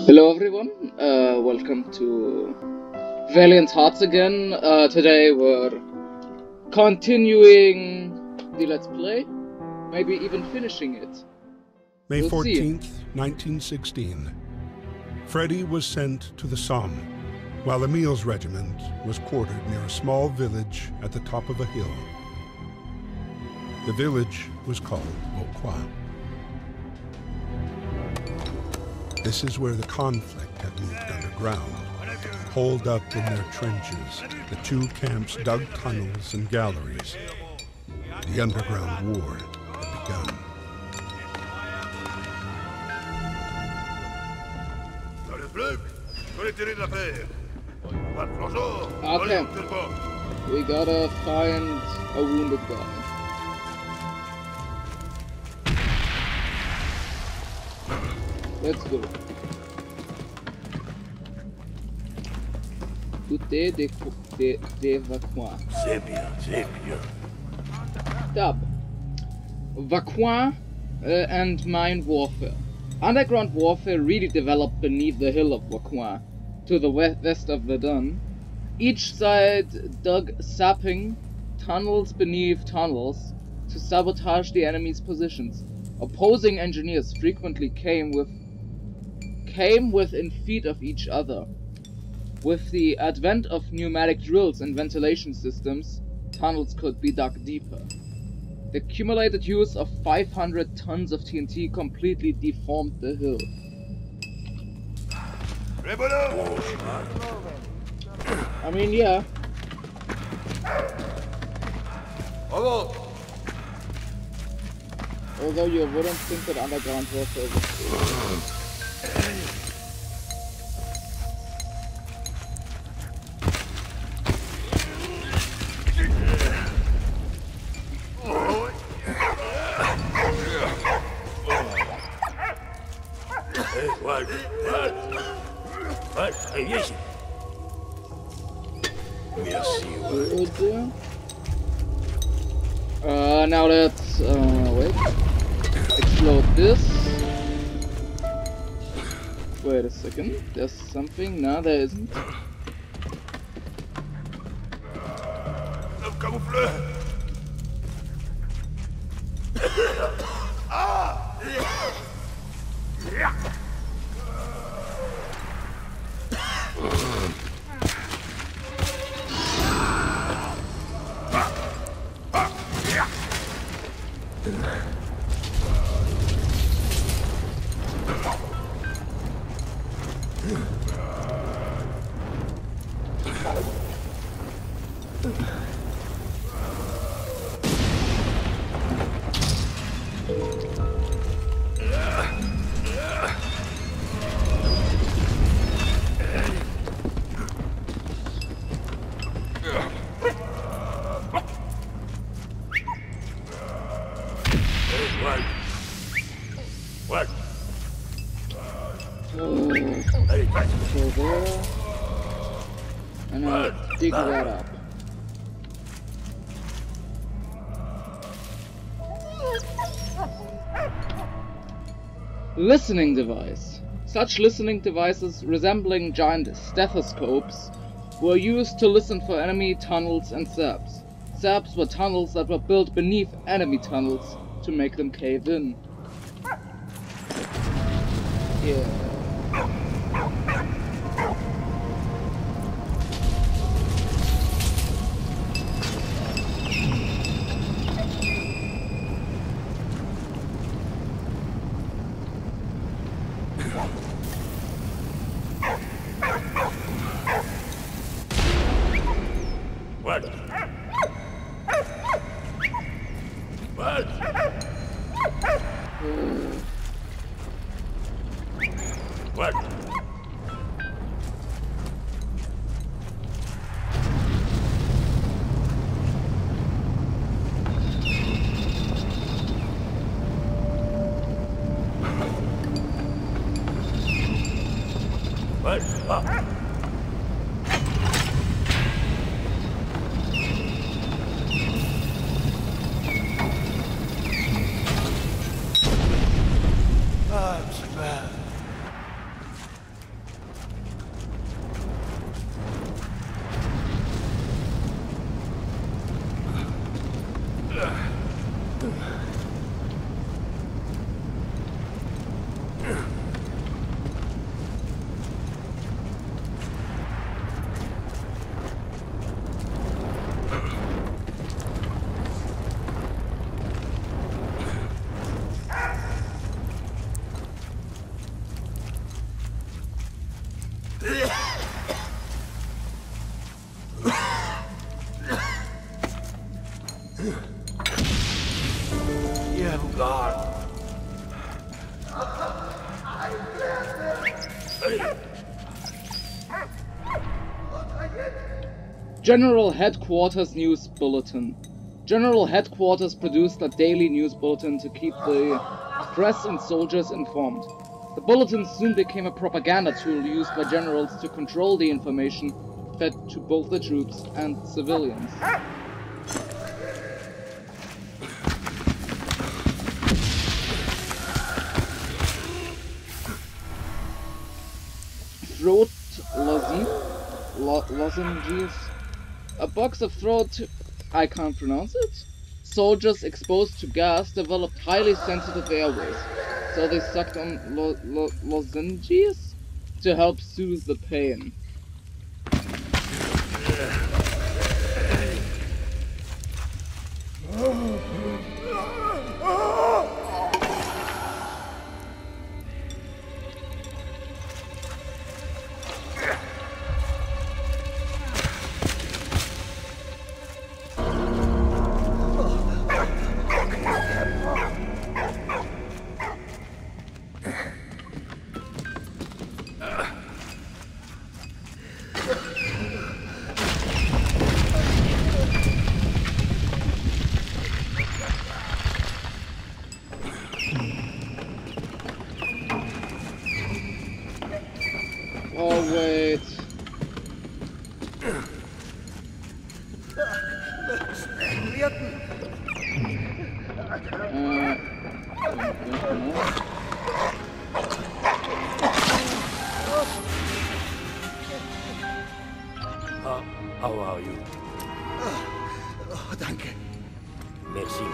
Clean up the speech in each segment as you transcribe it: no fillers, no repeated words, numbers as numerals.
Hello everyone, welcome to Valiant Hearts again. Today we're continuing the Let's Play, maybe even finishing it. May We'll 14th, see. 1916. Freddy was sent to the Somme, while Emil's regiment was quartered near a small village at the top of a hill. The village was called Vauquois. This is where the conflict had moved underground. Holed up in their trenches, the two camps dug tunnels and galleries. The underground war had begun. Okay, we gotta find a wounded guy. Let's go. Bouteille de Vauquois. C'est bien. Dub. Vauquois and mine warfare. Underground warfare really developed beneath the hill of Vauquois, to the west of Verdun. Each side dug sapping tunnels beneath tunnels to sabotage the enemy's positions. Opposing engineers frequently came within feet of each other. With the advent of pneumatic drills and ventilation systems, tunnels could be dug deeper. The accumulated use of 500 tons of TNT completely deformed the hill. I mean, yeah. Although you wouldn't think that underground warfare was good. Now let's wait. Explode this. Wait a second. There's something. No, there isn't. Go there, and I'll dig that up. Listening device. Such listening devices, resembling giant stethoscopes, were used to listen for enemy tunnels and zaps. Zaps were tunnels that were built beneath enemy tunnels to make them cave in. Yeah. General Headquarters News Bulletin. General Headquarters produced a daily news bulletin to keep the press and soldiers informed. The bulletin soon became a propaganda tool used by generals to control the information fed to both the troops and civilians. Throat lozenges. A box of throat... I can't pronounce it? Soldiers exposed to gas developed highly sensitive airways, so they sucked on lozenges to help soothe the pain. Oh, wait. How are you? Oh, danke. Merci.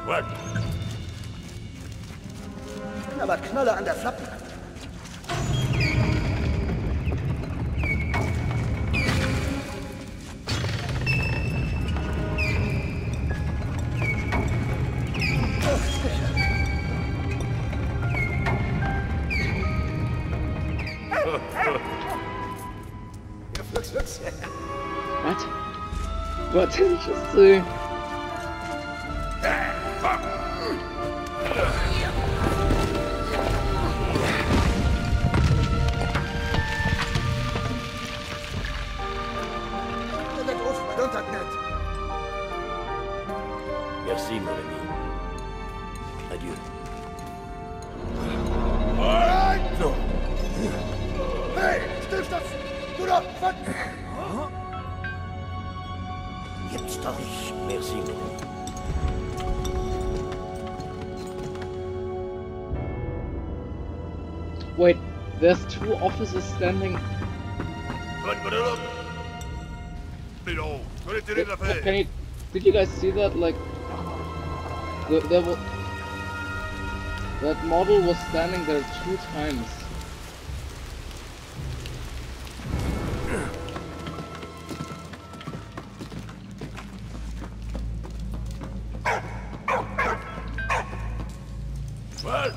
What? Aber Knolle an der Flappe. What did you just say? Merci, mon ami. Adieu. So. Hey, Stillstand! Du da, fuck! Jetzt doch. Merci, mon ami. Wait, there's two officers standing. Can you? Did you guys see that? Like, that model was standing there 2 times. What?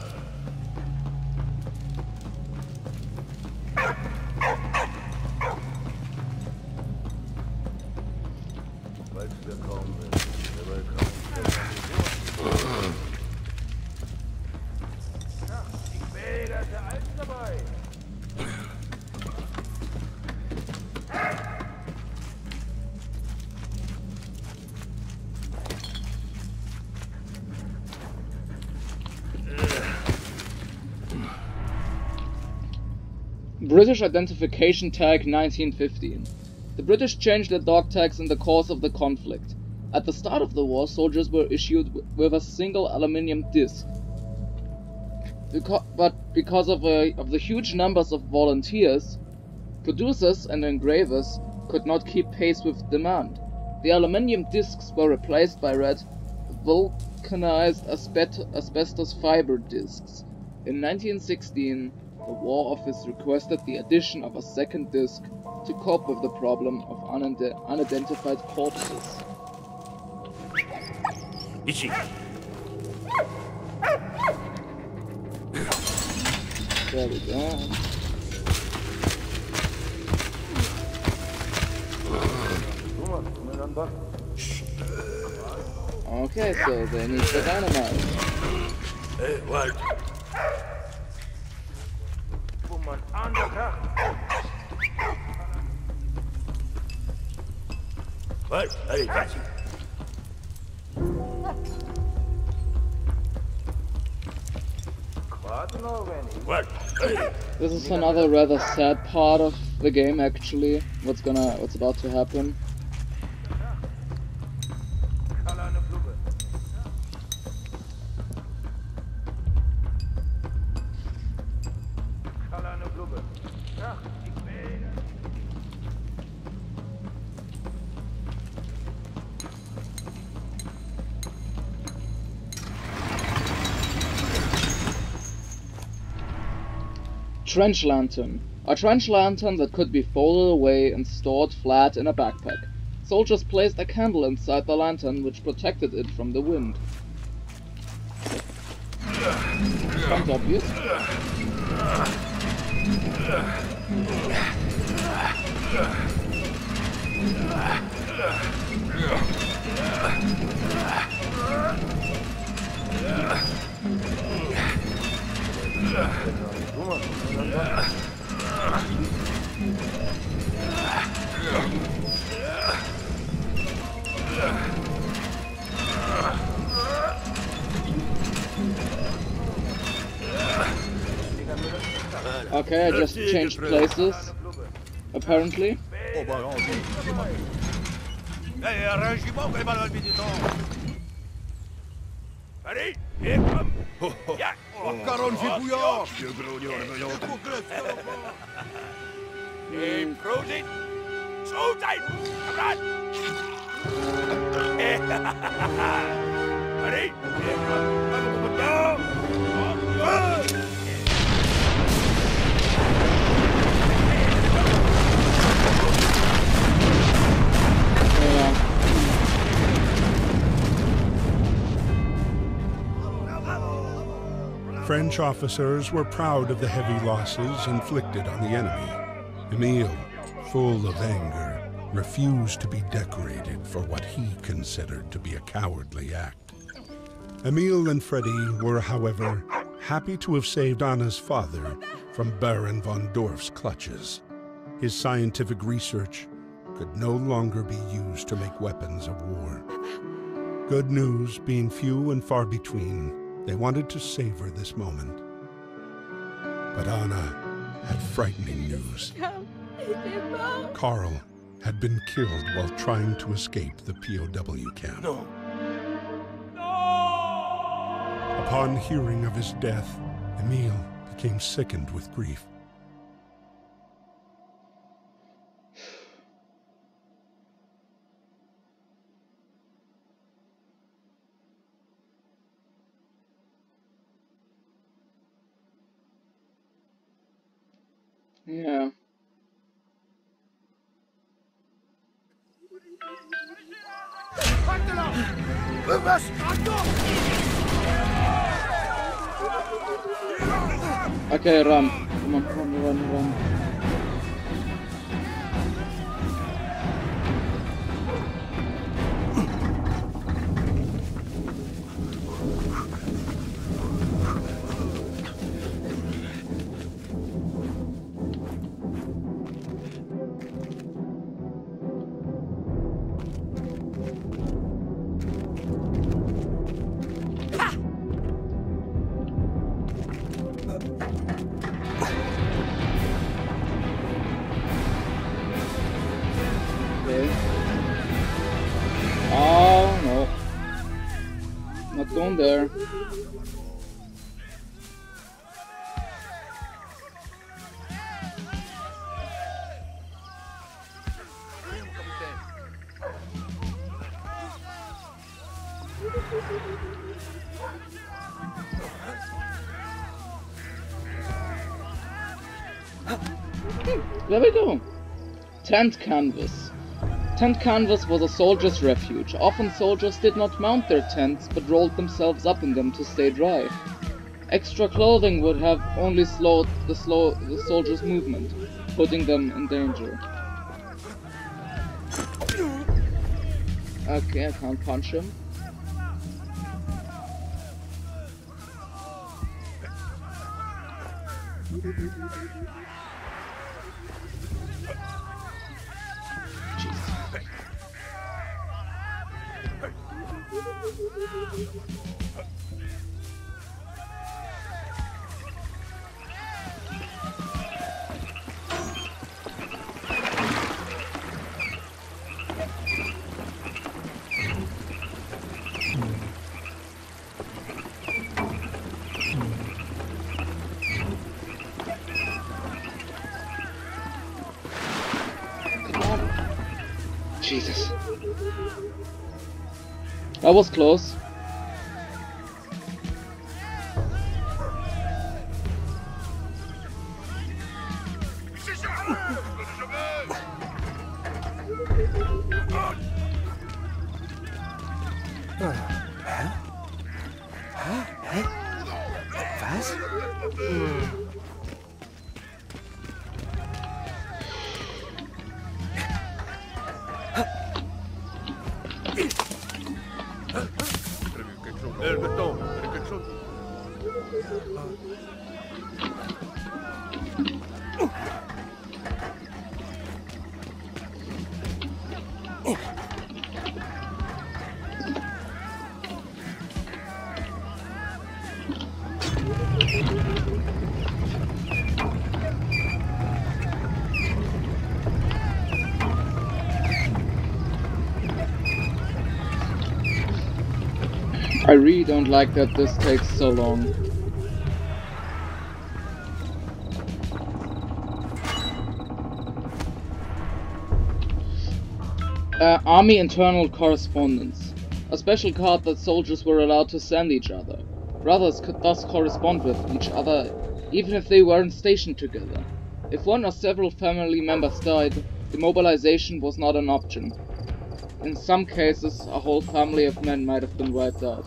British identification tag 1915. The British changed their dog tags in the course of the conflict. At the start of the war, soldiers were issued with a single aluminium disc. But because of the huge numbers of volunteers, producers and engravers could not keep pace with demand. The aluminium discs were replaced by red, vulcanized asbestos fiber discs. In 1916, the War Office requested the addition of a second disc to cope with the problem of unidentified corpses. Ici. There we go. Okay, so they need the dynamite. What? What? Allez, vas-y. What? Allez. This is another rather sad part of the game, actually. What's about to happen. Trench lantern. A trench lantern that could be folded away and stored flat in a backpack. Soldiers placed a candle inside the lantern which protected it from the wind. Sounds obvious. Okay, I just changed places, apparently. French officers were proud of the heavy losses inflicted on the enemy. Emile, full of anger, refused to be decorated for what he considered to be a cowardly act. Emile and Freddy were, however, happy to have saved Anna's father from Baron von Dorf's clutches. His scientific research could no longer be used to make weapons of war. Good news being few and far between, they wanted to savor this moment. But Anna had frightening news. Carl had been killed while trying to escape the POW camp. No. Upon hearing of his death, Emile became sickened with grief. Yeah. Okay, run. Come on, run. Oh no. Not going there. There we go. Tent canvas. Tent canvas was a soldier's refuge. Often soldiers did not mount their tents, but rolled themselves up in them to stay dry. Extra clothing would have only slowed the soldiers' movement, putting them in danger. Okay, I can't punch him. Jesus. That was close. Was? I really don't like that this takes so long. Army internal correspondence. A special card that soldiers were allowed to send each other. Brothers could thus correspond with each other even if they weren't stationed together. If one or several family members died, demobilization was not an option. In some cases, a whole family of men might have been wiped out.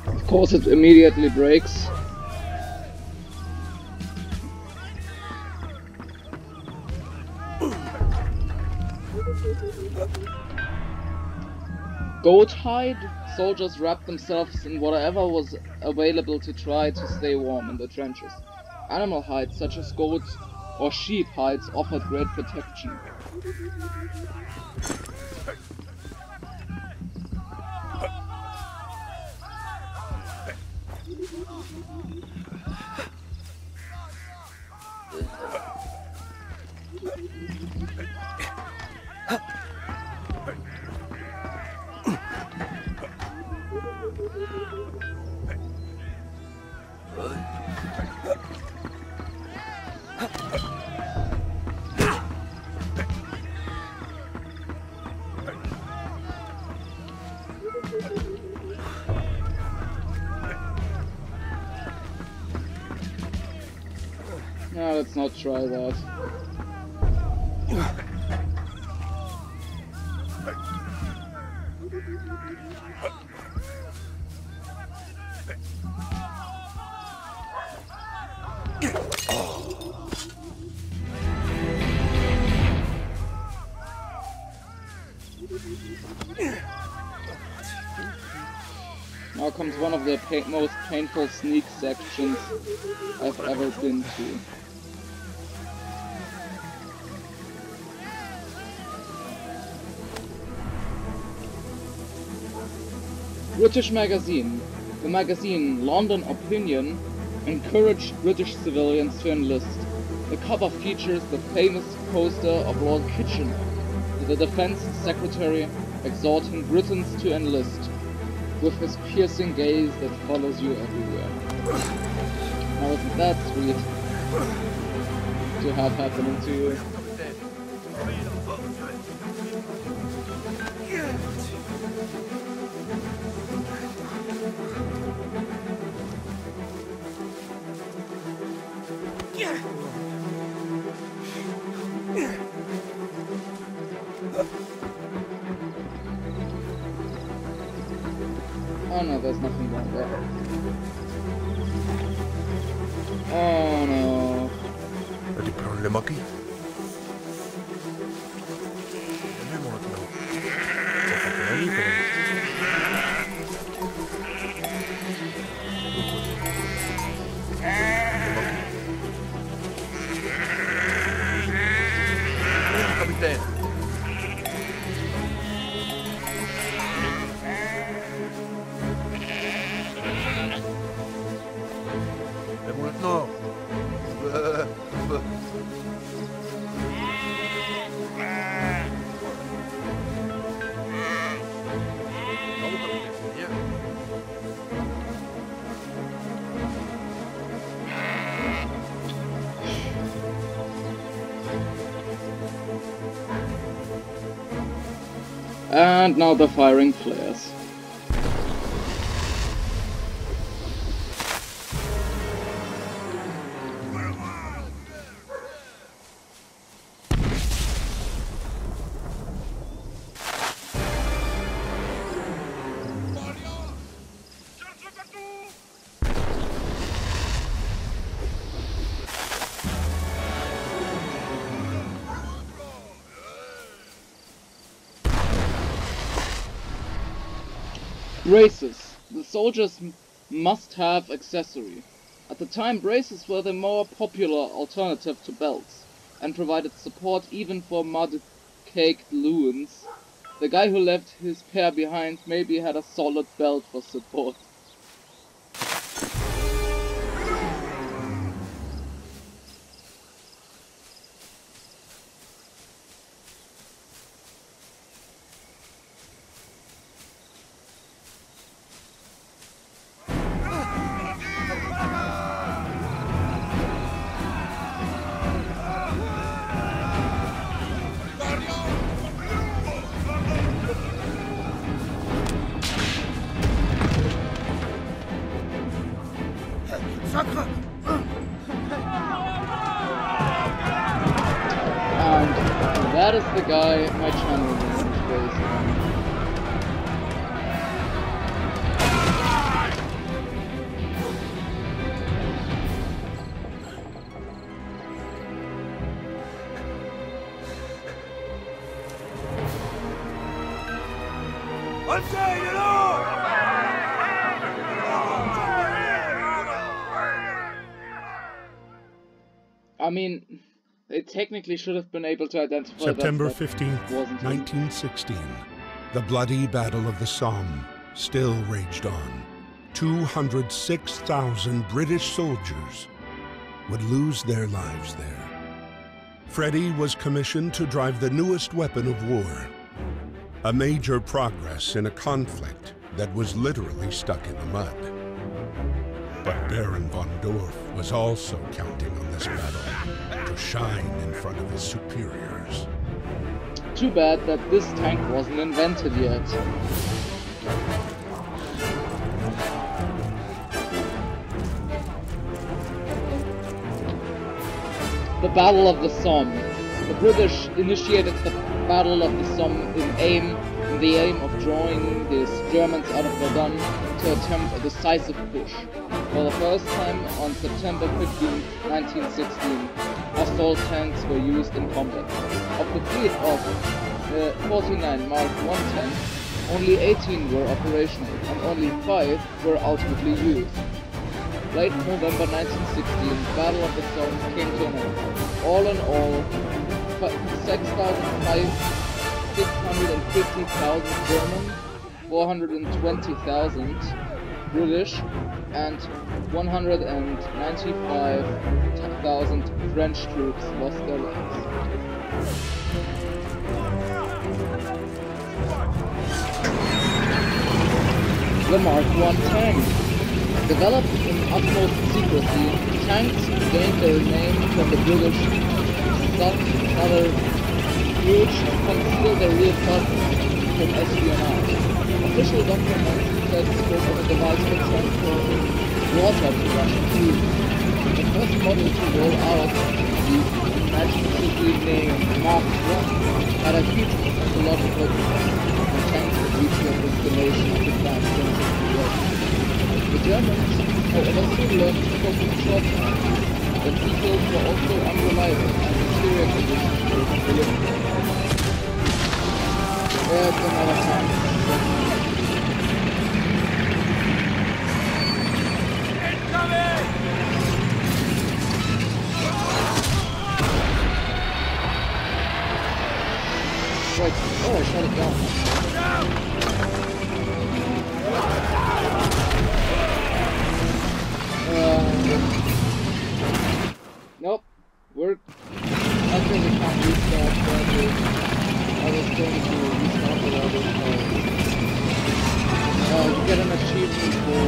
Of course, it immediately breaks. Goat hide? Soldiers wrapped themselves in whatever was available to try to stay warm in the trenches. Animal hides, such as goat or sheep hides, offered great protection. No, let's not try that. Now comes one of the most painful sneak sections I've ever been to. British magazine. The magazine London Opinion encouraged British civilians to enlist. The cover features the famous poster of Lord Kitchener, the Defense Secretary exhorting Britons to enlist, with his piercing gaze that follows you everywhere. Now isn't that sweet to have happening to you? Oh no, there's nothing wrong there. Oh no. Ada problem aquí. Capitán. No. And now the firing flares. Braces. The soldiers must have accessory. At the time, braces were the more popular alternative to belts, and provided support even for mud-caked loons. The guy who left his pair behind maybe had a solid belt for support. And that is the guy my channel name is based on. I mean, they technically should have been able to identify September that 15th, wasn't him. 1916. The bloody Battle of the Somme still raged on. 206,000 British soldiers would lose their lives there. Freddy was commissioned to drive the newest weapon of war, a major progress in a conflict that was literally stuck in the mud. But Baron von Dorf was also counting on this battle to shine in front of his superiors. Too bad that this tank wasn't invented yet. The Battle of the Somme. The British initiated the Battle of the Somme in the aim of drawing the Germans out of Verdun to attempt a decisive push. For the first time on September 15, 1916, assault tanks were used in combat. Of the fleet of 49 Mark I tanks, only 18 were operational and only 5 were outwardly used. Late November 1916, the Battle of the Somme came to an end. All in all, 650,000 German, 420,000 British and 195,000 French troops lost their lives. The Mark I tank. Developed in utmost secrecy, tanks gained their name from the British Southern huge and concealed their real purpose from espionage. Official documents said spoke of a device for transporting water to Russian troops. The first model to roll out the imaginatively named Mark I had a huge technological impact on tanks that reached their destination at the time. The Germans, however, soon learned to cope with short time. The vehicles were also unreliable and interior conditions were delivered. There's another tank. Incoming! Right. Oh, I shut it down. Nope. We're... Actually, we can't restart that. I was going to restart the other part. You get an achievement for...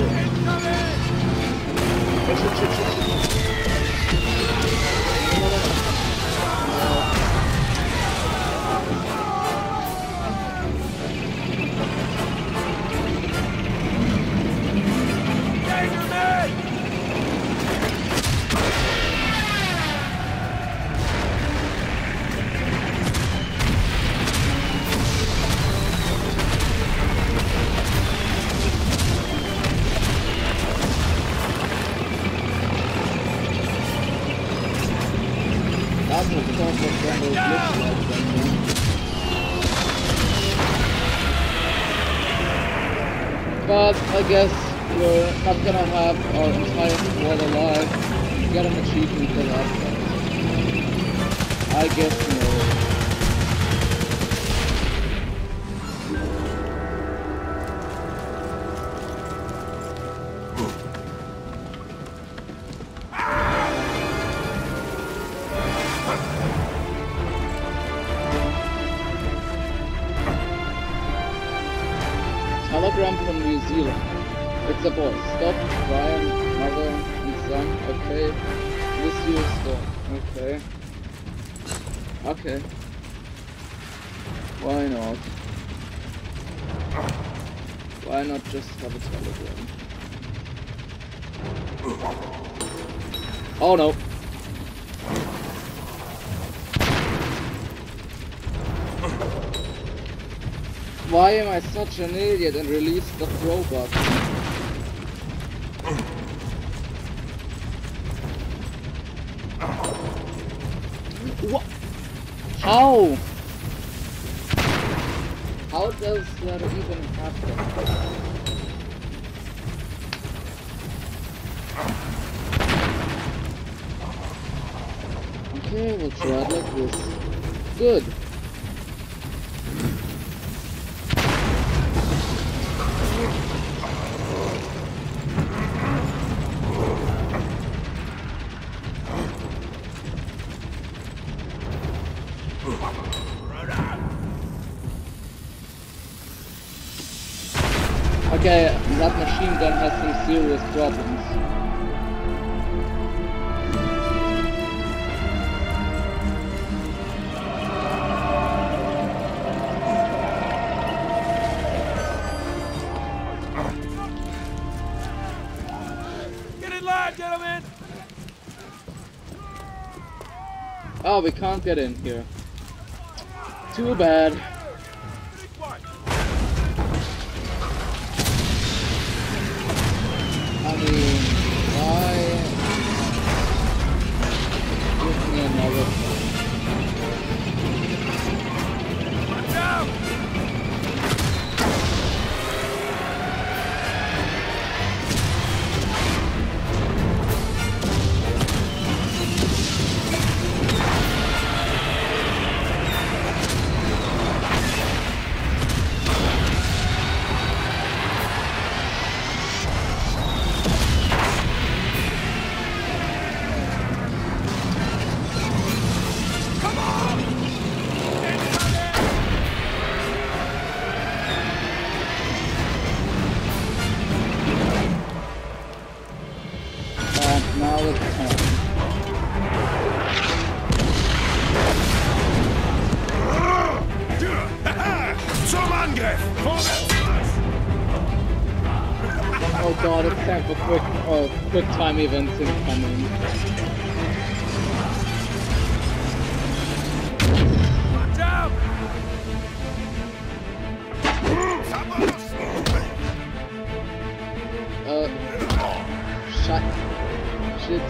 But I guess we're not gonna have our entire squad alive. Get an achievement for that. I guess no. Telegram from New Zealand. It's a boy. Stop, Brian, mother, and son. Okay. Miss you, stop. Okay. Okay. Why not? Why not just have a telegram? Oh no. Why am I such an idiot and released the throw button? What? How? How does that even happen? Okay, we'll try it like this. Good. Okay, that machine gun has some serious problems. Get in line, gentlemen! Oh, we can't get in here. Too bad. I mean, why? Give me another. Watch out! Oh god, it's time for quick time events incoming. Watch out! Shit.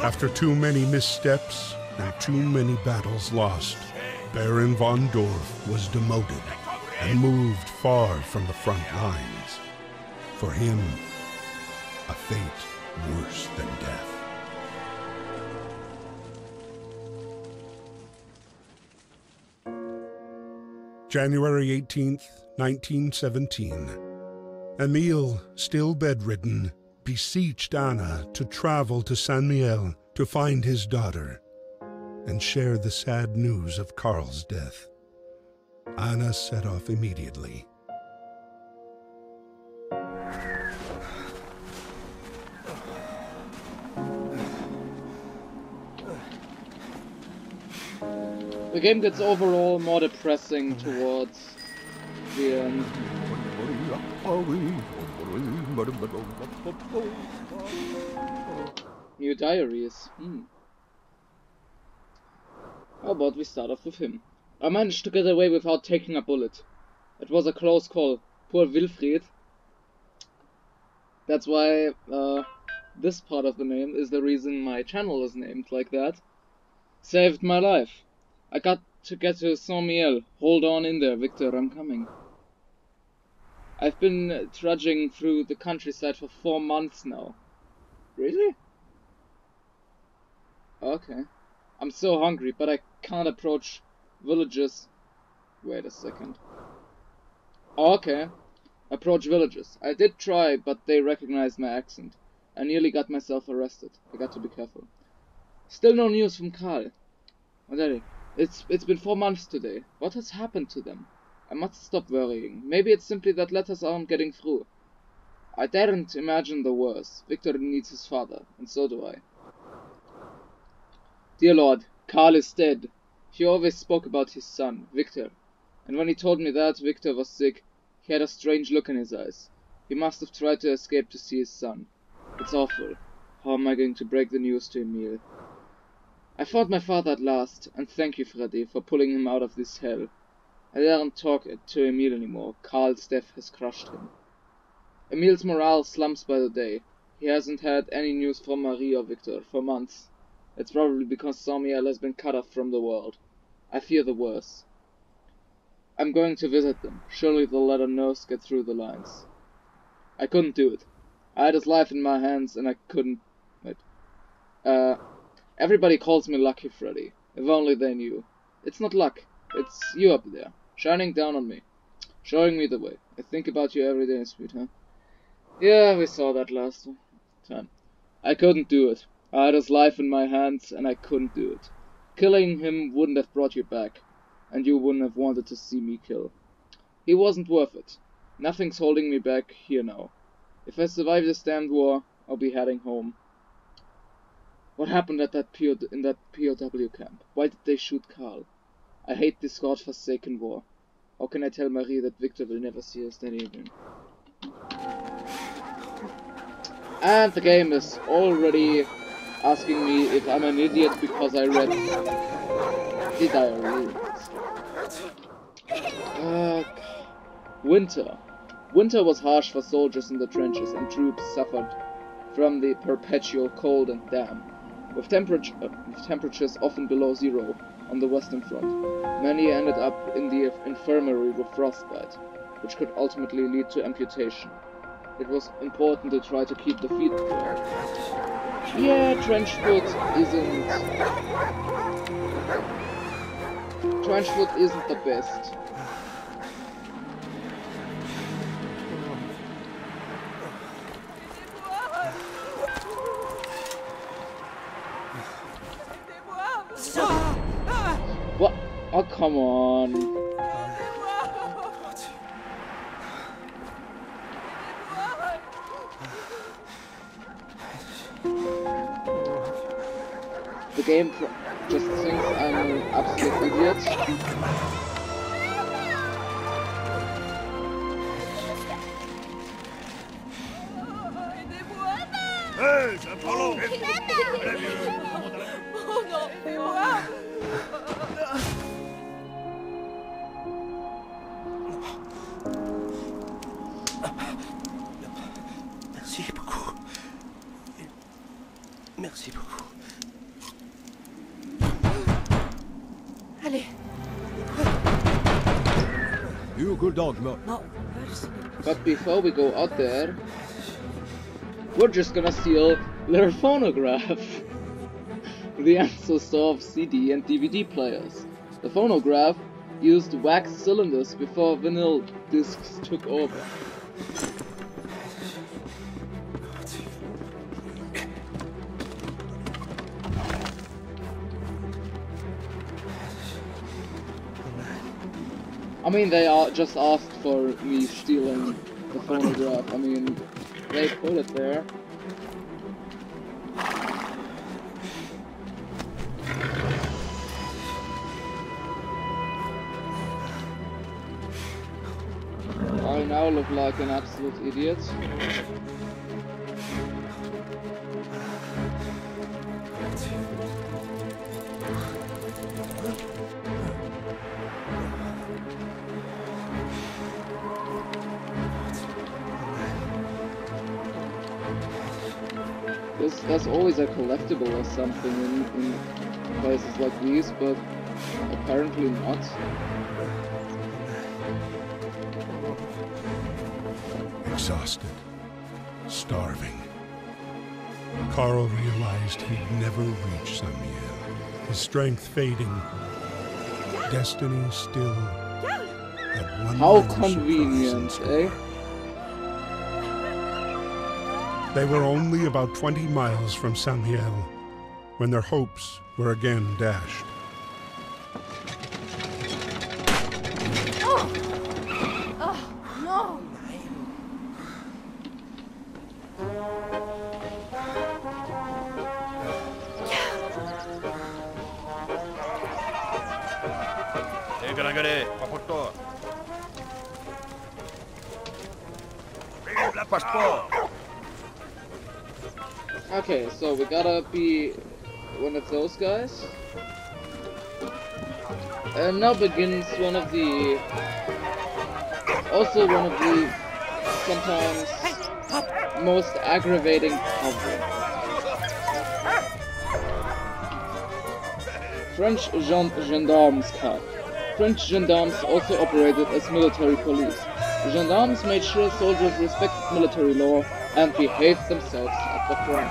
After too many missteps and too many battles lost, Baron von Dorf was demoted and moved far from the front lines. For him, a fate worse than death. January 18th, 1917. Emile, still bedridden, beseeched Anna to travel to Saint Mihiel to find his daughter and share the sad news of Karl's death. Anna set off immediately. The game gets overall more depressing towards the end. New diaries. How about we start off with him? I managed to get away without taking a bullet. It was a close call. Poor Wilfried. That's why this part of the name is the reason my channel is named like that. Saved my life. I got to get to Saint Mihiel. Hold on in there, Victor, I'm coming. I've been trudging through the countryside for 4 months now. Really? Okay. I'm so hungry, but I can't approach villages. Wait a second. Okay. Approach villages. I did try, but they recognized my accent. I nearly got myself arrested. I got to be careful. Still no news from Karl. Oh, Daddy, it's been 4 months today. What has happened to them? I must stop worrying. Maybe it's simply that letters aren't getting through. I daren't imagine the worst. Victor needs his father, and so do I. Dear Lord, Karl is dead. He always spoke about his son, Victor. And when he told me that Victor was sick, he had a strange look in his eyes. He must have tried to escape to see his son. It's awful. How am I going to break the news to Emile? I found my father at last, and thank you, Freddy, for pulling him out of this hell. I daren't talk to Emile anymore. Karl's death has crushed him. Emile's morale slumps by the day. He hasn't had any news from Marie or Victor for months. It's probably because Saint Mihiel has been cut off from the world. I fear the worst. I'm going to visit them. Surely they'll let a nurse get through the lines. I couldn't do it. I had his life in my hands and I couldn't... Wait. Everybody calls me Lucky Freddy. If only they knew. It's not luck. It's you up there, shining down on me, showing me the way. I think about you every day, sweetheart. Yeah, we saw that last time. I couldn't do it. I had his life in my hands, and I couldn't do it. Killing him wouldn't have brought you back, and you wouldn't have wanted to see me kill. He wasn't worth it. Nothing's holding me back here now. If I survive this damned war, I'll be heading home. What happened at in that POW camp? Why did they shoot Karl? I hate this godforsaken war. How can I tell Marie that Victor will never see us daddy again? And the game is already asking me if I'm an idiot because I read the diary. Winter. Winter was harsh for soldiers in the trenches, and troops suffered from the perpetual cold and damp. With temperatures often below zero on the Western Front, many ended up in the infirmary with frostbite, which could ultimately lead to amputation. It was important to try to keep the feet warm. Yeah, trench foot isn't the best. Oh, come on. The game just thinks I'm an absolute idiot. Hey, c'est pas long. Oh non, c'est moi. Merci beaucoup. Merci beaucoup. Allez. You good dog, man. Non, je... But before we go out there, we're just gonna steal their phonograph. The ancestor of CD and DVD players. The phonograph used wax cylinders before vinyl discs took over. I mean, they just asked for me stealing the phonograph. I mean, they put it there. I now look like an absolute idiot. There's always a collectible or something in places like these, but apparently not. Exhausted, starving, Carl realized he'd never reach Samuel. His strength fading, destiny still had one How more convenient, surprise in eh? store. They were only about 20 miles from Samuel when their hopes were again dashed. Oh, no. Hey, Garagare, Papoto. La passeport. Okay, so we gotta be one of those guys. And now begins one of the sometimes most aggravating puzzles. French gendarmes car. French gendarmes also operated as military police. The gendarmes made sure soldiers respected military law and behaved themselves at the front.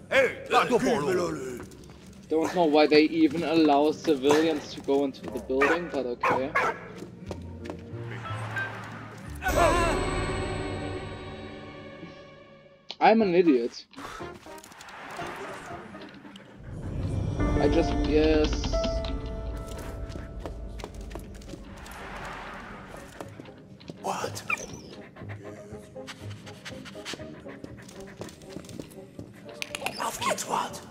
Hey, la Don't know why they even allow civilians to go into the building, but okay. I'm an idiot. Yes. What? Auf geht's, what?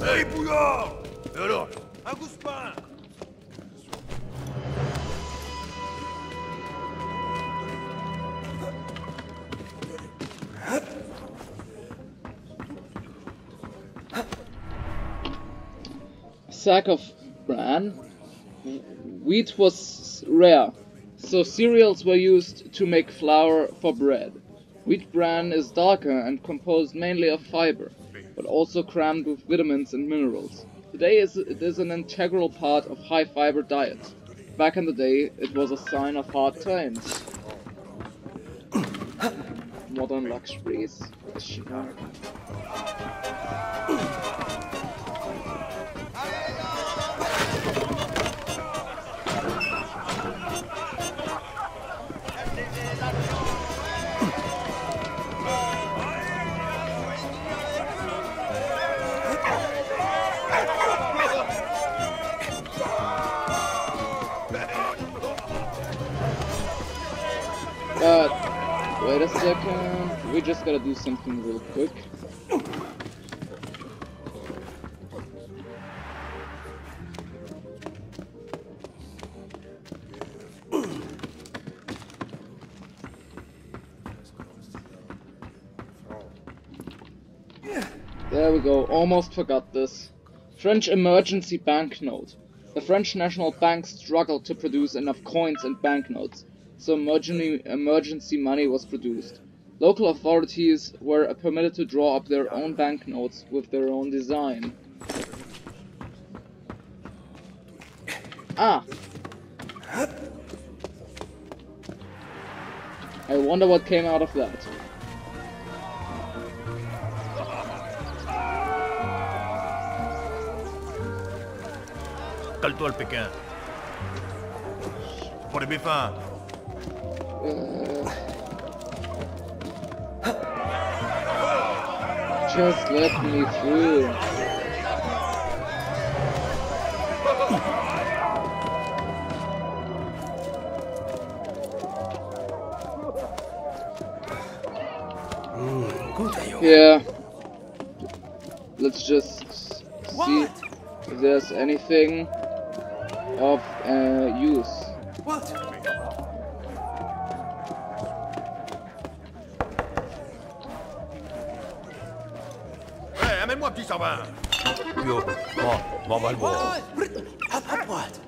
Hey, bouillard! Et alors? Un gouspin! Sack of bran. Wheat was rare, so cereals were used to make flour for bread. Wheat bran is darker and composed mainly of fiber, but also crammed with vitamins and minerals. Today it is an integral part of high-fiber diets. Back in the day, it was a sign of hard times. Modern luxuries. Wait a second, we just gotta do something real quick. There we go, almost forgot this. French emergency banknote. The French National Bank struggled to produce enough coins and banknotes, so emergency money was produced. Local authorities were permitted to draw up their own banknotes with their own design. Ah! I wonder what came out of that. Cale-toi le Pékin. Pour les béfins. Just let me through. Yeah. Let's just see if there's anything of use. What? Ouais, amène-moi, petit sarbin. Yo, bon, va le voir. À droite.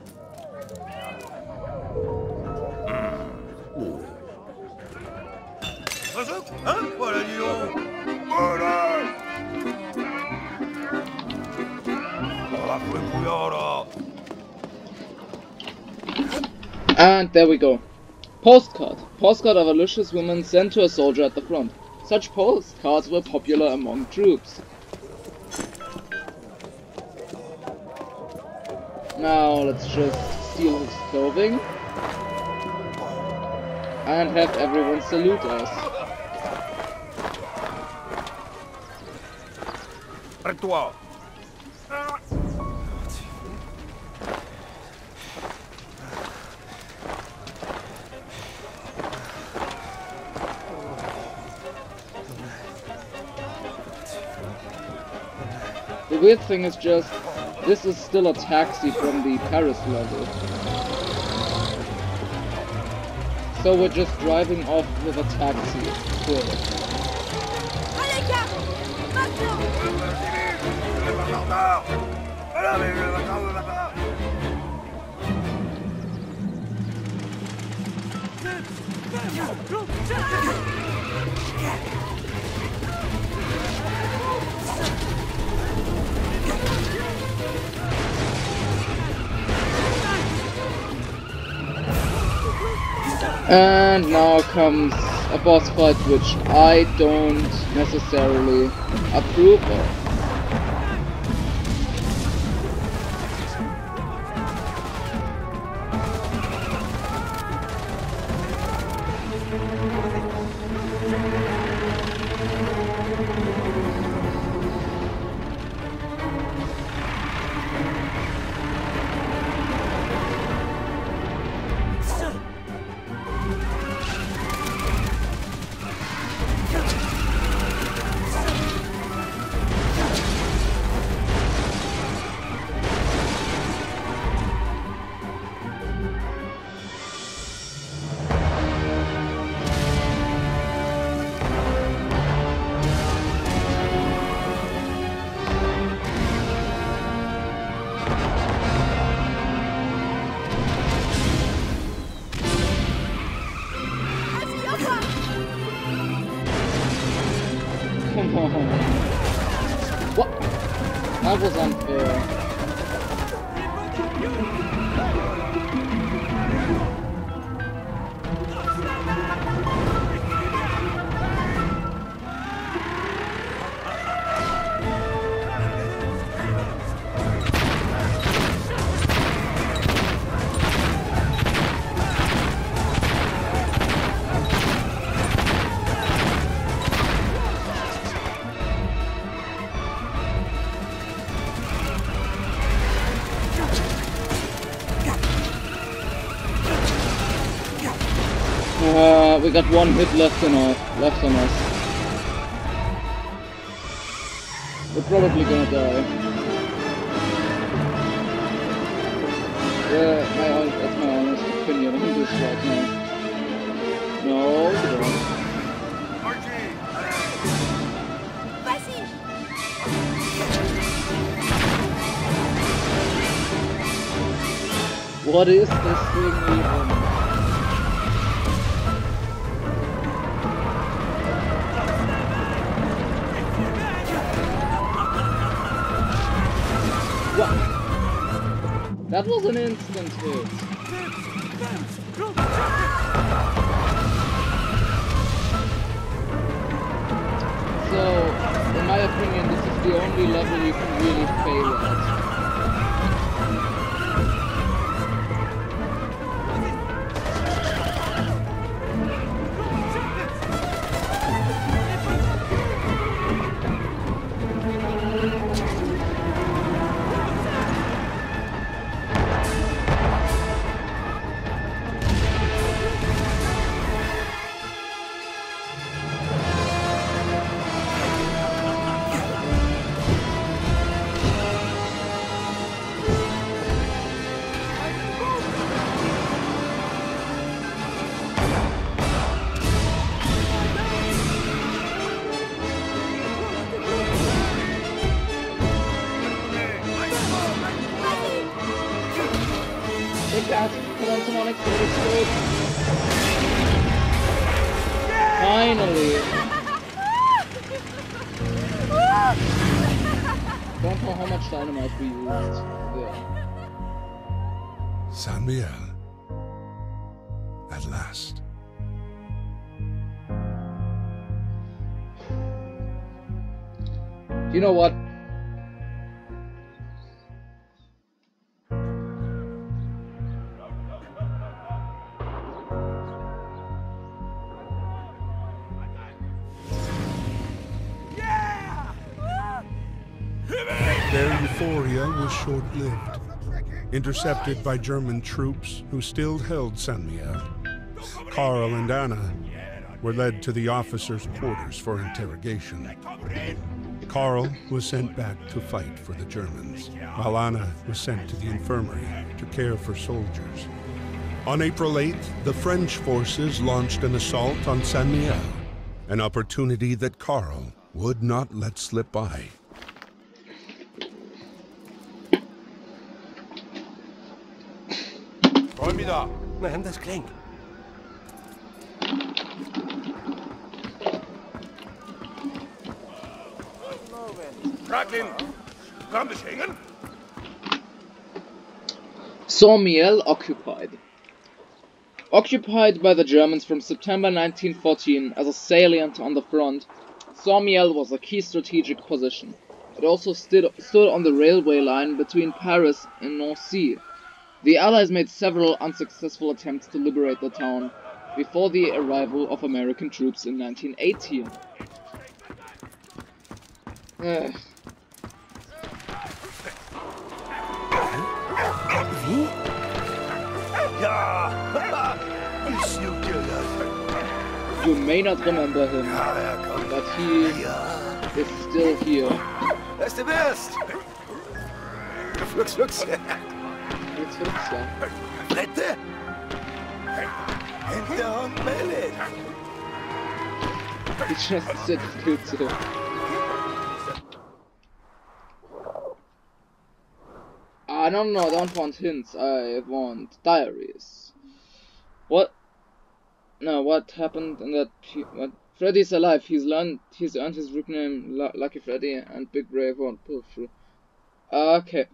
Hein? Voilà, dis donc. Voilà. Oh, la fouille bouillard, là. And there we go. Postcard. Postcard of a luscious woman sent to a soldier at the front. Such postcards were popular among troops. Now let's just steal his clothing. And have everyone salute us. Prête-toi. The weird thing is just, this is still a taxi from the Paris level. So we're just driving off with a taxi still. Allez, gars! Maintenant! And now comes a boss fight which I don't necessarily approve of. Come on. What? That was unfair. We got one hit left on us. We're probably gonna die. That's my honest opinion on this right now. No, we don't. Vas-y. What is this thing even? What? That was an instant hit. So, in my opinion, this is the only level you can really fail at. Come on, explode. Finally! Don't know how much dynamite we used there. San Miel. At last. You know what? Their euphoria was short-lived, intercepted by German troops who still held San Miel. Karl and Anna were led to the officers' quarters for interrogation. Karl was sent back to fight for the Germans, while Anna was sent to the infirmary to care for soldiers. On April 8th, the French forces launched an assault on San Miel, an opportunity that Karl would not let slip by. Räum wieder! Nein, das klingt. Franklin, komm dich hängen! Somiel occupied. Occupied by the Germans from September 1914 as a salient on the front, Somiel was a key strategic position. It also stood on the railway line between Paris and Nancy. The Allies made several unsuccessful attempts to liberate the town before the arrival of American troops in 1918. You may not remember him, but he is still here. That's the best! Flux, flux! Jetzt wird's ja. Rette! Hinterhand meldet! He just sits good too. I don't know, I don't want hints, I want diaries. What? No, what happened in that... What? Freddy's alive, he's earned his nickname Lucky Freddy and Big Brave won't pull through. Okay.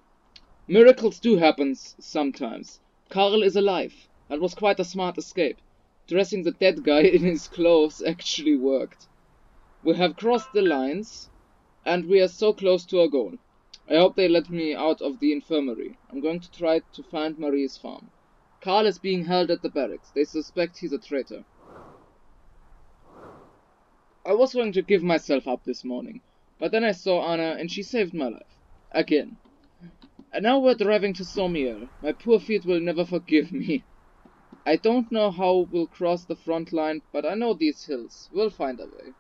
Miracles do happen sometimes. Karl is alive. That was quite a smart escape. Dressing the dead guy in his clothes actually worked. We have crossed the lines, and we are so close to our goal. I hope they let me out of the infirmary. I'm going to try to find Marie's farm. Karl is being held at the barracks. They suspect he's a traitor. I was going to give myself up this morning, but then I saw Anna and she saved my life. Again. And now we're driving to Somiel. My poor feet will never forgive me. I don't know how we'll cross the front line, but I know these hills. We'll find a way.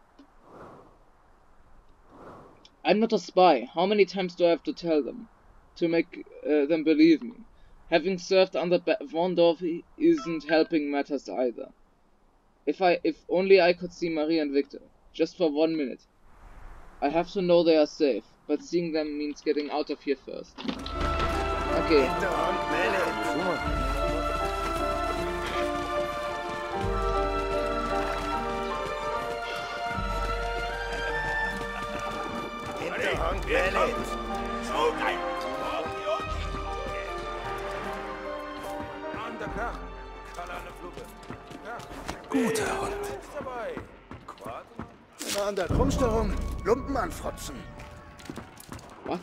I'm not a spy. How many times do I have to tell them? To make them believe me. Having served under von Dorf isn't helping matters either. If only I could see Marie and Victor. Just for 1 minute. I have to know they are safe, but seeing them means getting out of here first. Okay. Guter Hund. Immer an der Krummstörung, Lumpen anfrotzen. What?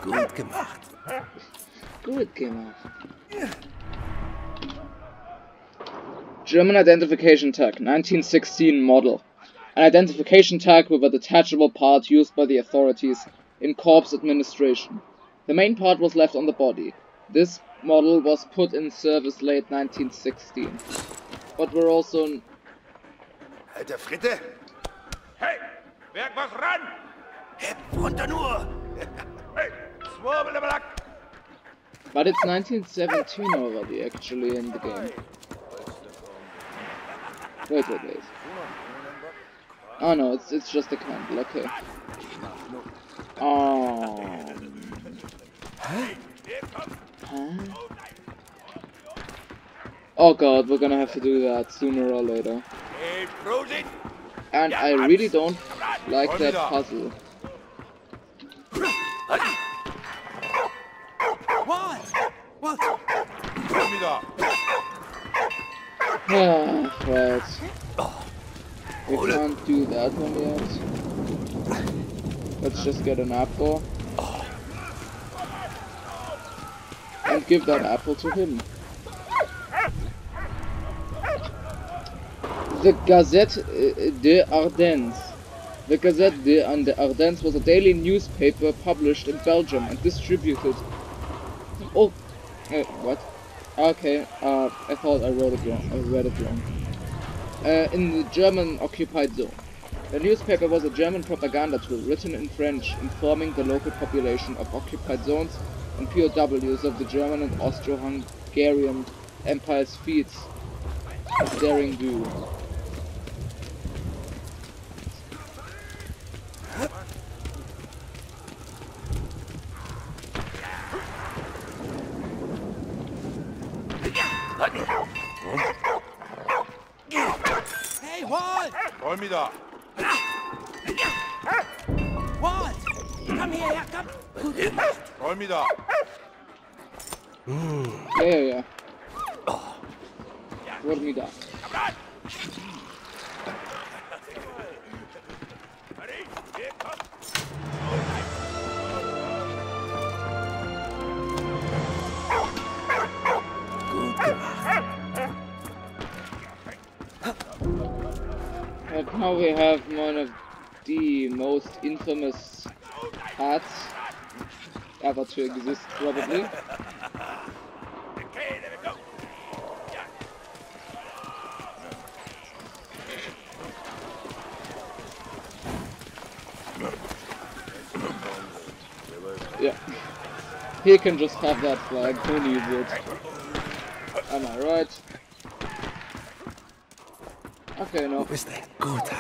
Gut gemacht. Gut gemacht. German Identification Tag, 1916 model. An identification tag with a detachable part used by the authorities in corps administration. The main part was left on the body. This model was put in service late 1916. But we're also... Alter Fritte! Hey, werk was ran! Heb runter nur! Hey, Swabelablack! But it's 1917 already, actually, in the game. Wait. Oh no, it's just a candle, okay. Huh? Oh god, we're gonna have to do that sooner or later. And I really don't like that puzzle. What? Ah, right. We can't do that one yet. Let's just get an apple. And give that apple to him. The Gazette des Ardennes. The Gazette des Ardennes was a daily newspaper published in Belgium and distributed... Oh! What? Okay, I thought I wrote it wrong. I read it wrong. In the German-occupied zone. The newspaper was a German propaganda tool written in French, informing the local population of occupied zones and POWs of the German and Austro-Hungarian Empire's feats of daring do. Hey, Walt! Hol mich da! Walt! Komm hierher, komm! Gut gemacht! Hol mich da! Yeah. Hol mich da. And now we have one of the most infamous hats ever to exist, probably. Yeah. He can just have that flag, who needs it? Am I right? Okay, no. Du bist ein guter.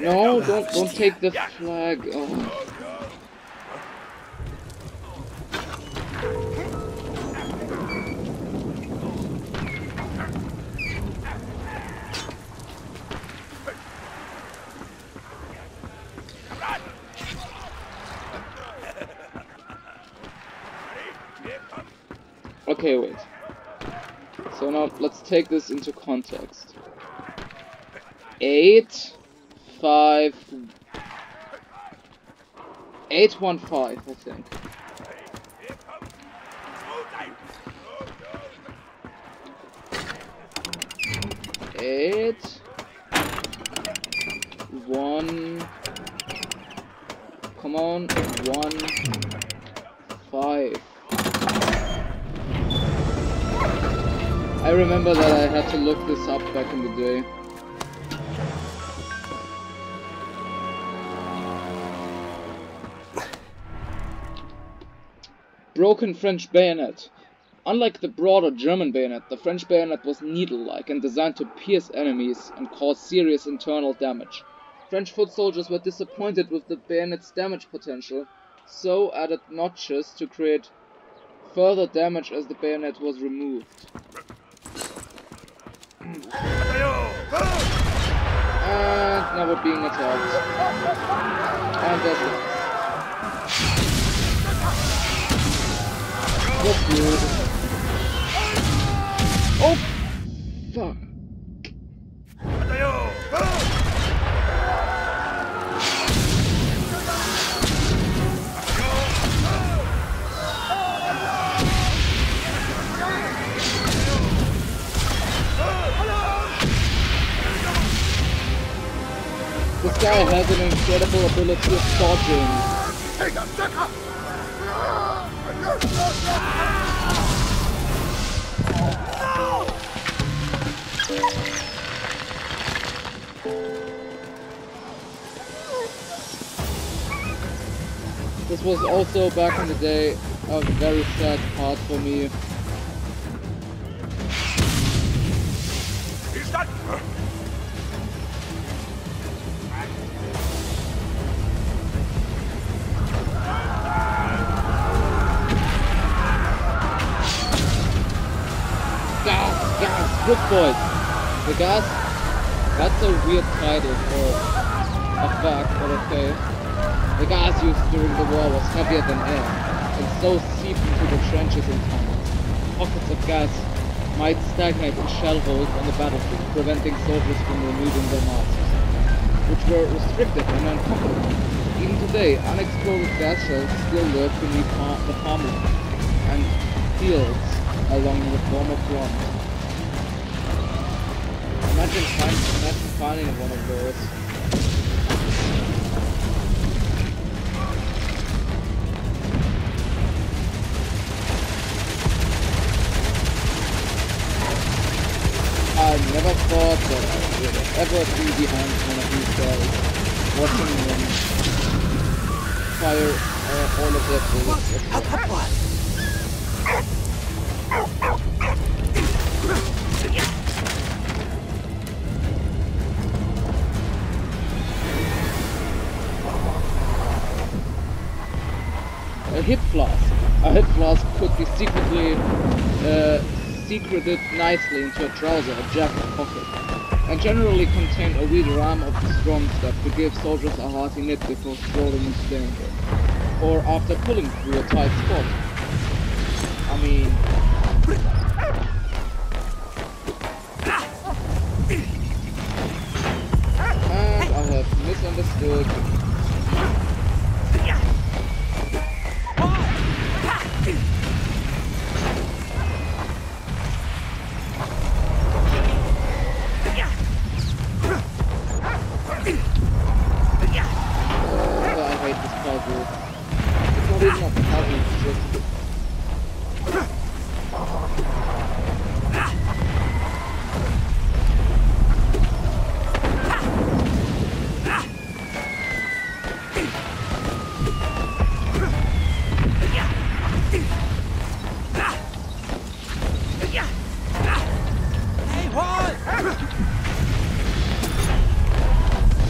No, don't take the flag. Oh. Okay, wait. So now let's take this into context. 8, 5, 815, I think. Eight, 1, come on, 1, 5. I remember that I had to look this up back in the day. Broken French bayonet. Unlike the broader German bayonet, the French bayonet was needle-like and designed to pierce enemies and cause serious internal damage. French foot soldiers were disappointed with the bayonet's damage potential, so added notches to create further damage as the bayonet was removed. And now we're being attacked. And there's it. That's weird. Oh! Fuck. This guy has an incredible ability of dodging. This was also, back in the day, a very sad part for me. Gas, good boys. The gas, that's a weird title for a fact, but okay. The gas used during the war was heavier than air, and so seeped into the trenches and tunnels. Pockets of gas might stagnate in shell holes on the battlefield, preventing soldiers from removing their masks, which were restricted and uncomfortable. Even today, unexploded gas shells still lurk beneath the farmland and fields along the former front. Imagine finding one of those. I never thought that I would ever be behind one of these guys, watching them fire all of their bullets. A hip flask. A hip flask could be secreted nicely into a trouser or jacket pocket, and generally contained a wee ram of strong stuff to give soldiers a hearty knit before strolling into danger, or after pulling through a tight spot. I mean... And I have misunderstood.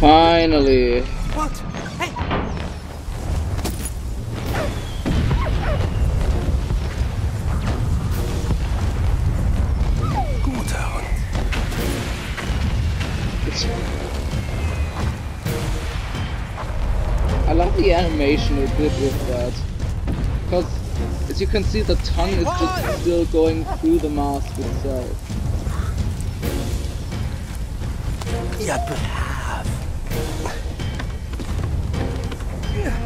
Finally. What? Hey! I love the animation it did with that. Because, as you can see, the tongue is just still going through the mask itself. You could have. Yeah!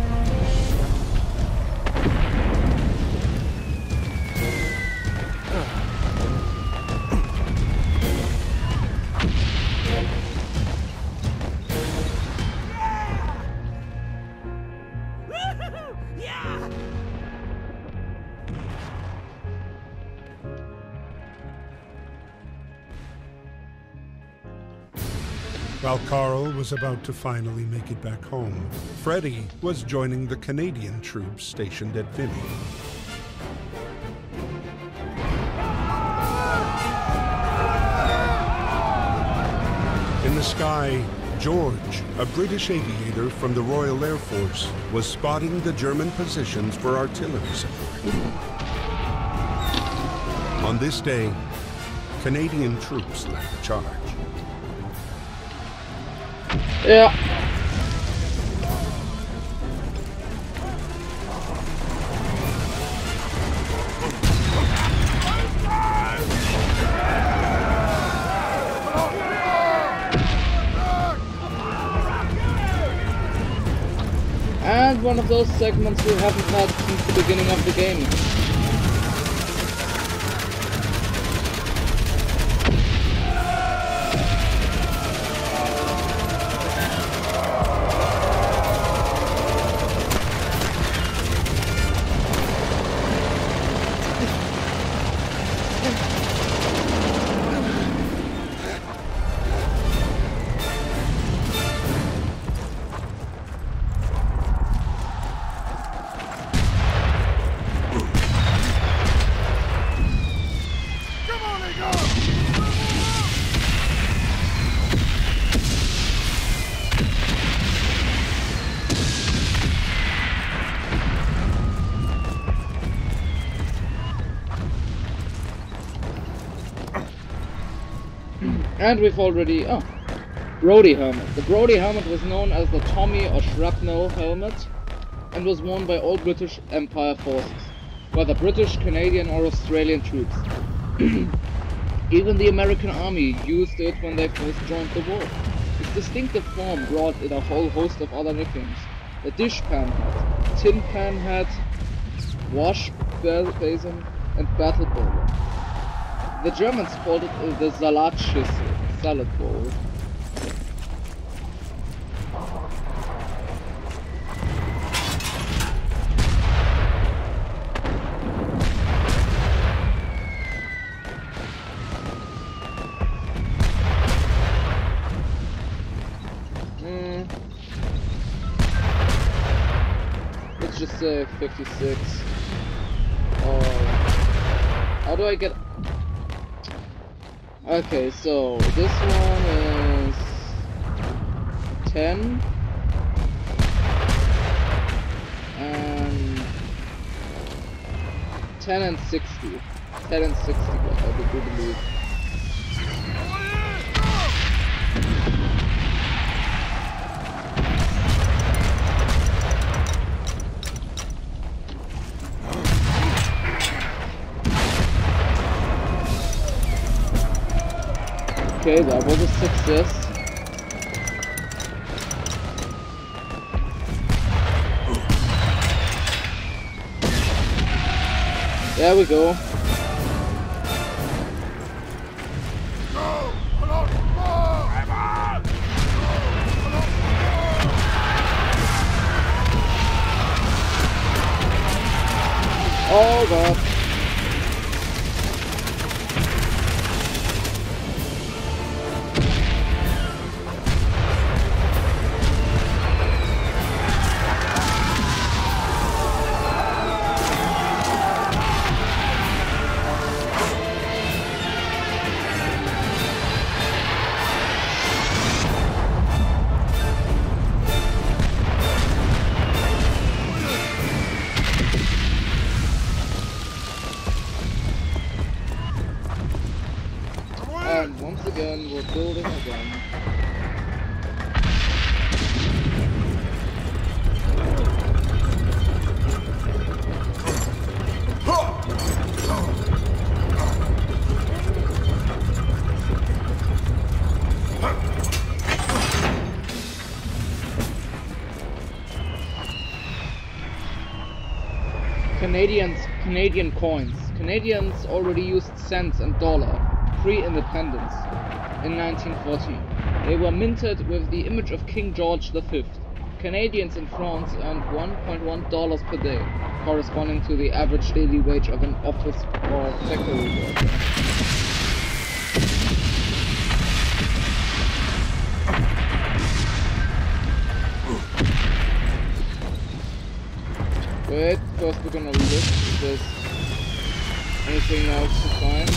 While Carl was about to finally make it back home, Freddy was joining the Canadian troops stationed at Vimy. In the sky, George, a British aviator from the Royal Air Force, was spotting the German positions for artillery support. On this day, Canadian troops led the charge. Ja. And one of those segments we haven't had since the beginning of the game. And we've already... oh. Brody helmet. The Brody helmet was known as the Tommy or shrapnel helmet and was worn by all British Empire forces, whether British, Canadian or Australian troops. Even the American Army used it when they first joined the war. Its distinctive form brought it a whole host of other nicknames. The dishpan hat, tin pan hat, wash basin and battle bowler. The Germans called it the Salatschüssel, salad bowl. Let's just say 56. Or how do I get? Okay, so this one is 10 and 10 and 60. 10 and 60, I do believe. Okay, that was a success. There we go. Oh god. And once again, we're building again. Canadian coins. Canadians already used cents and dollar pre-independence in 1914. They were minted with the image of King George V. Canadians in France earned $1.1 per day, corresponding to the average daily wage of an office or factory worker. Wait, first we're gonna look if there's anything else to find.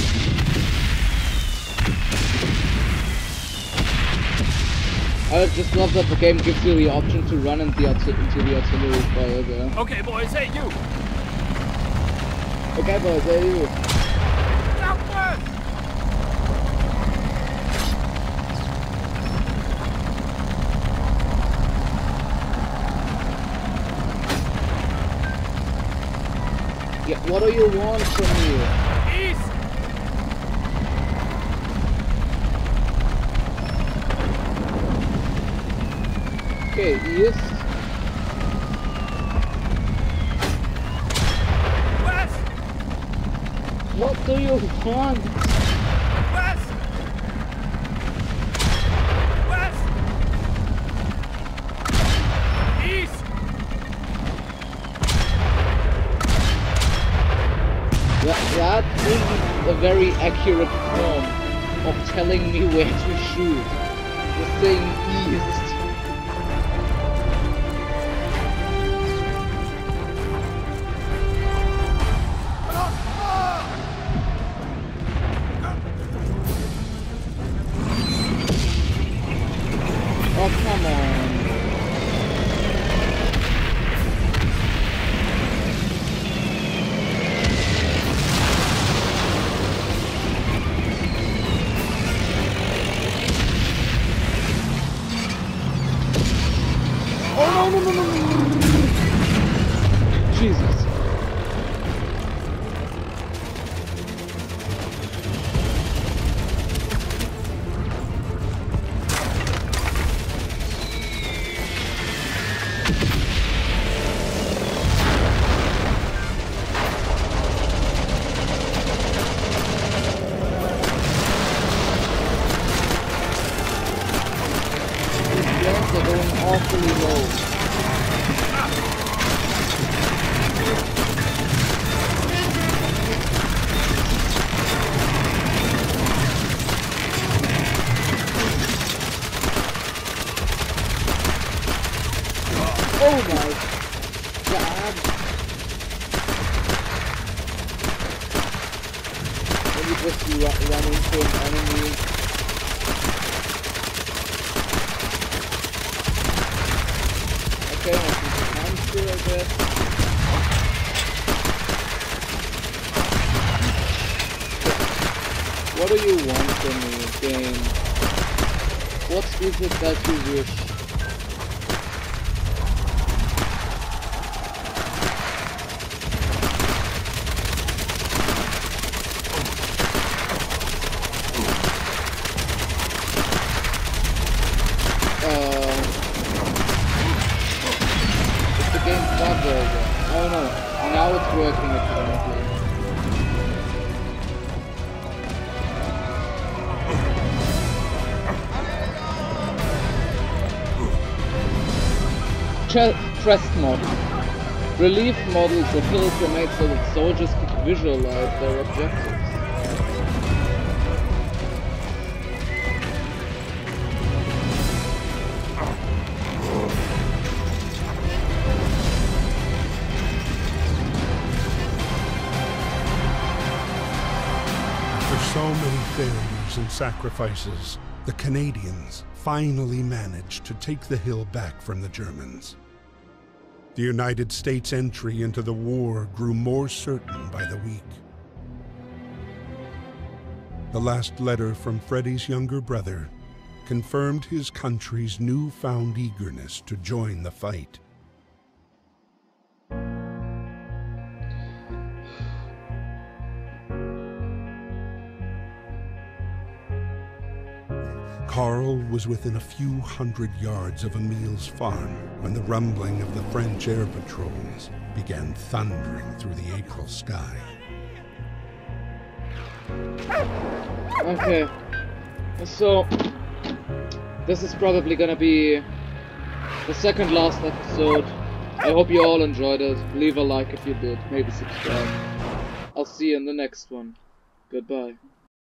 I just love that the game gives you the option to run into the artillery fire there. Okay, boys, hey, you! Okay, boys, hey, you! Southwest! Yeah, what do you want from me? East! Okay, east. West! What do you want? West! West! East! That isn't a very accurate form of telling me where to shoot. The saying east. Oh, come on. Oh, no. Jesus. They're going awfully low. Oh my god! Let me just run into an enemy. Okay, I'm sure I guess. What do you want from me, game? What is it that you wish? Is the game bugged over? Oh no, now it's working apparently. Crest model. Relief models of hills were made so that soldiers could visualize their objectives. After so many failures and sacrifices, the Canadians finally managed to take the hill back from the Germans. The United States' entry into the war grew more certain by the week. The last letter from Freddie's younger brother confirmed his country's newfound eagerness to join the fight. Carl was within a few hundred yards of Emil's farm when the rumbling of the French air patrols began thundering through the April sky. Okay, so this is probably gonna be the second last episode. I hope you all enjoyed it. Leave a like if you did, maybe subscribe. I'll see you in the next one. Goodbye.